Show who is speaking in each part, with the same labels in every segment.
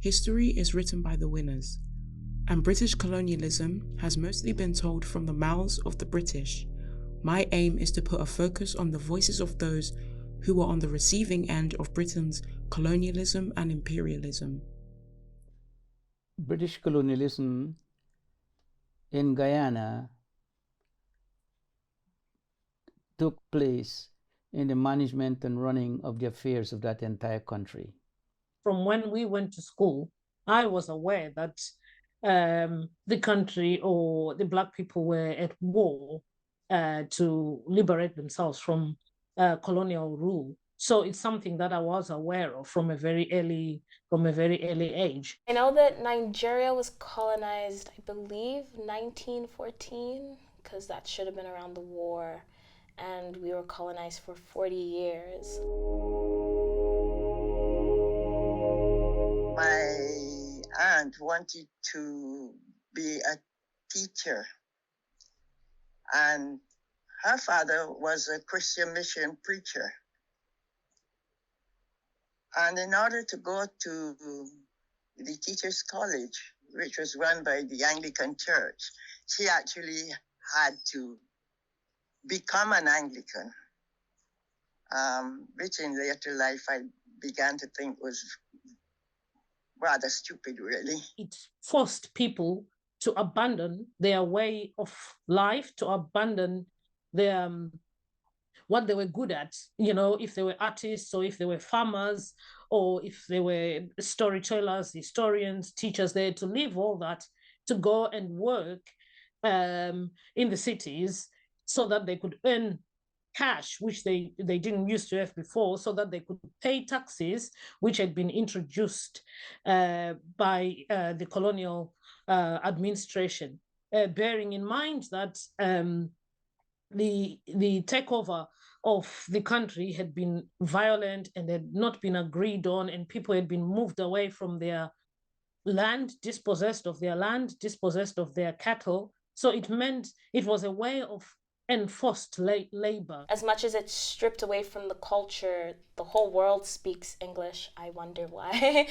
Speaker 1: History is written by the winners, and British colonialism has mostly been told from the mouths of the British. My aim is to put a focus on the voices of those who were on the receiving end of Britain's colonialism and imperialism.
Speaker 2: British colonialism in Guyana took place in the management and running of the affairs of that entire country.
Speaker 3: From when we went to school, I was aware that the country or the Black people were at war to liberate themselves from colonial rule. So it's something that I was aware of from a very early age.
Speaker 4: I know that Nigeria was colonized, I believe, 1914, because that should have been around the war, and we were colonized for 40 years.
Speaker 5: My aunt wanted to be a teacher, and her father was a Christian mission preacher. And in order to go to the teachers' college, which was run by the Anglican Church, she actually had to become an Anglican, which in later life I began to think was rather stupid, really.
Speaker 3: It forced people to abandon their way of life, to abandon their what they were good at, if they were artists or if they were farmers or if they were storytellers, historians, teachers. They had to leave all that to go and work in the cities so that they could earn cash, which they didn't used to have before, so that they could pay taxes, which had been introduced by the colonial administration, bearing in mind that the takeover of the country had been violent and had not been agreed on, and people had been moved away from their land, dispossessed of their land, dispossessed of their cattle. So it meant it was a way of enforced labor.
Speaker 4: As much as it's stripped away from the culture, the whole world speaks English. I wonder why.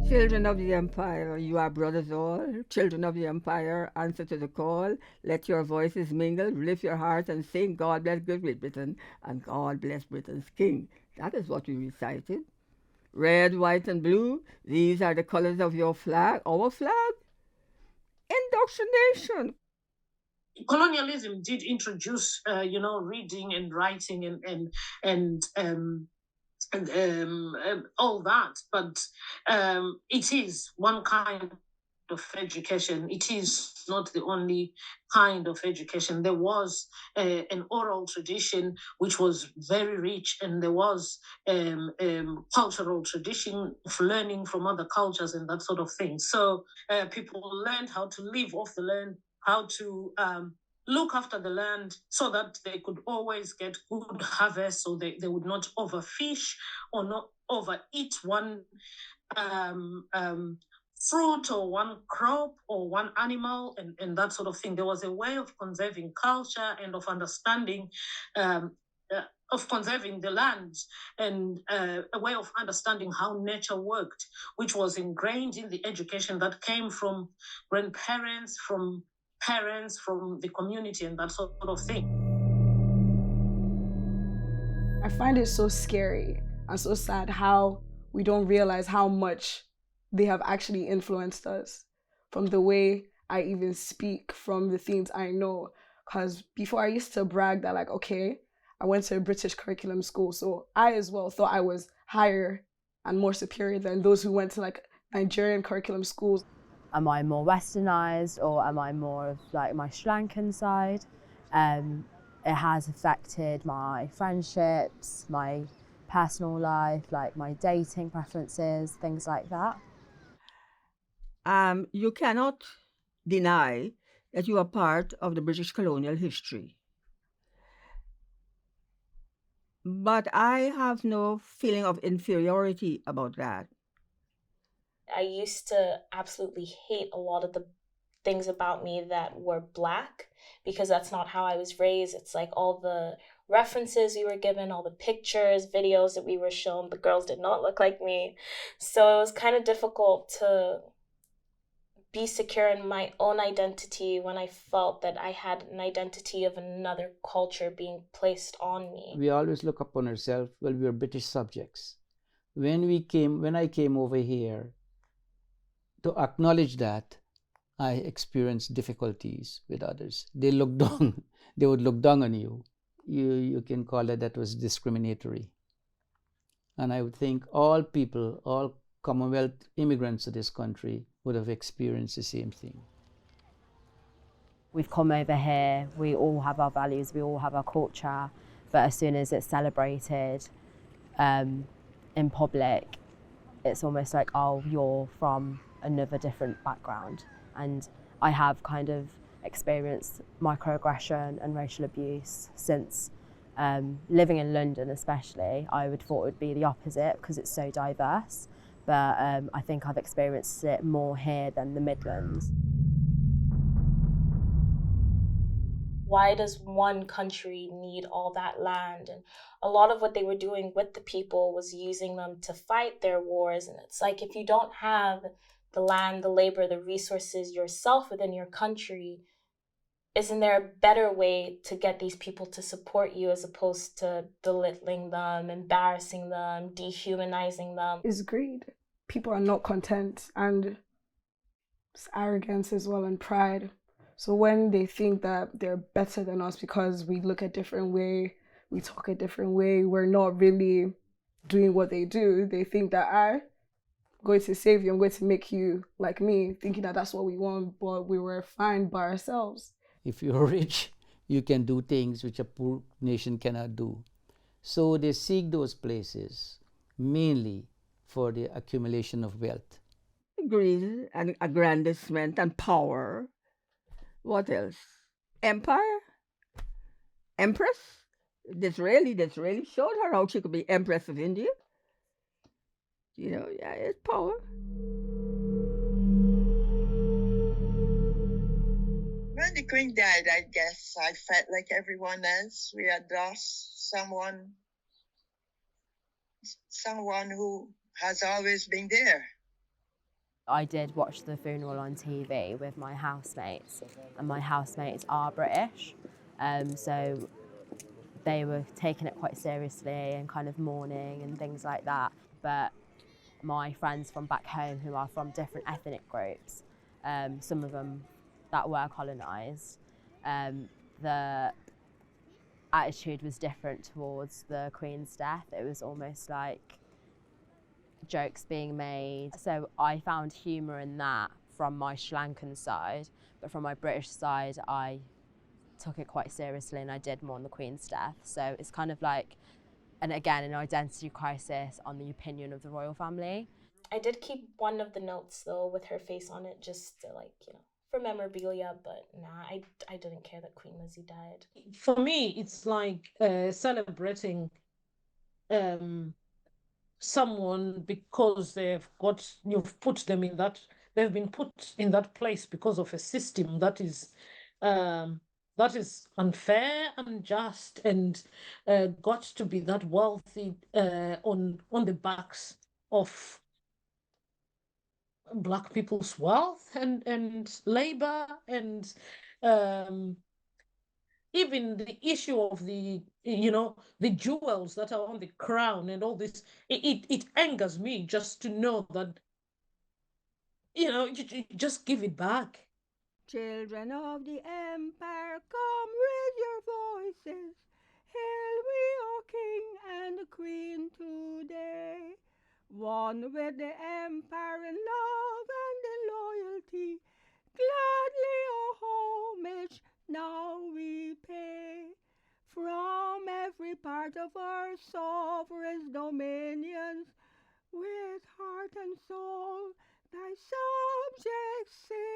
Speaker 6: Children of the Empire, you are brothers all. Children of the Empire, answer to the call. Let your voices mingle, lift your hearts and sing, God bless Great Britain and God bless Britain's King. That is what we recited. Red, white, and blue, these are the colors of your flag, our flag. Indoctrination.
Speaker 3: Colonialism did introduce, reading and writing and all that, but it is one kind of education. It is not the only kind of education. There was an oral tradition which was very rich, and there was cultural tradition of learning from other cultures and that sort of thing. So people learned how to live off the land, how to look after the land so that they could always get good harvest, so they would not overfish or not overeat one fruit or one crop or one animal and that sort of thing. There was a way of conserving culture and of understanding of conserving the land, and a way of understanding how nature worked, which was ingrained in the education that came from grandparents, from parents, from the community, and that sort of thing.
Speaker 7: I find it so scary and so sad how we don't realize how much they have actually influenced us, from the way I even speak, from the things I know. Because before I used to brag that, like, okay, I went to a British curriculum school, so I as well thought I was higher and more superior than those who went to like Nigerian curriculum schools.
Speaker 8: Am I more westernized, or am I more of like my Sri Lankan side? It has affected my friendships, my personal life, like my dating preferences, things like that.
Speaker 6: You cannot deny that you are part of the British colonial history. But I have no feeling of inferiority about that.
Speaker 4: I used to absolutely hate a lot of the things about me that were Black, because that's not how I was raised. It's like all the references we were given, all the pictures, videos that we were shown. The girls did not look like me. So it was kind of difficult to be secure in my own identity when I felt that I had an identity of another culture being placed on me.
Speaker 2: We always look upon ourselves, well, we were British subjects. When I came over here, to acknowledge that, I experienced difficulties with others. They look down, they would look down on you. You can call it that was discriminatory. And I would think all people, all Commonwealth immigrants to this country would have experienced the same thing.
Speaker 8: We've come over here, we all have our values, we all have our culture, but as soon as it's celebrated in public, it's almost like, oh, you're from another different background. And I have kind of experienced microaggression and racial abuse since living in London especially. I would thought it would be the opposite because it's so diverse, but I think I've experienced it more here than the Midlands.
Speaker 4: Why does one country need all that land? And a lot of what they were doing with the people was using them to fight their wars. And it's like, if you don't have the land, the labor, the resources yourself within your country, isn't there a better way to get these people to support you as opposed to belittling them, embarrassing them, dehumanizing them?
Speaker 7: Is greed. People are not content, and it's arrogance as well, and pride. So when they think that they're better than us because we look a different way, we talk a different way, we're not really doing what they do, they think that I'm going to save you, I'm going to make you like me, thinking that that's what we want, but we were fine by ourselves.
Speaker 2: If you're rich, you can do things which a poor nation cannot do. So they seek those places mainly for the accumulation of wealth.
Speaker 6: Greed and aggrandizement and power. What else? Empire? Empress? Disraeli showed her how she could be Empress of India. You know, yeah, it's power.
Speaker 5: When the Queen died, I guess I felt like everyone else. We had lost someone who has always been there.
Speaker 8: I did watch the funeral on TV with my housemates, and my housemates are British, so they were taking it quite seriously and kind of mourning and things like that. But my friends from back home who are from different ethnic groups, some of them that were colonised, the attitude was different towards the Queen's death. It was almost like jokes being made. So I found humour in that from my Sri Lankan side, but from my British side, I took it quite seriously and I did mourn the Queen's death. So it's kind of like, and again, an identity crisis on the opinion of the royal family.
Speaker 4: I did keep one of the notes though with her face on it, just to, like, you know, for memorabilia, but nah, I didn't care that Queen Lizzie died.
Speaker 3: For me, it's like celebrating someone because you've put them in that, they've been put in that place because of a system that is unfair, unjust, and got to be that wealthy on the backs of Black people's wealth and labor, and even the issue of the jewels that are on the crown and all this. It angers me just to know that you just give it back.
Speaker 6: Children of the empire, come raise your voices. Hail we our king and the queen today. One with the empire in love and in loyalty. Gladly our homage now we pay. From every part of our sovereign's dominions, with heart and soul, thy subjects sing.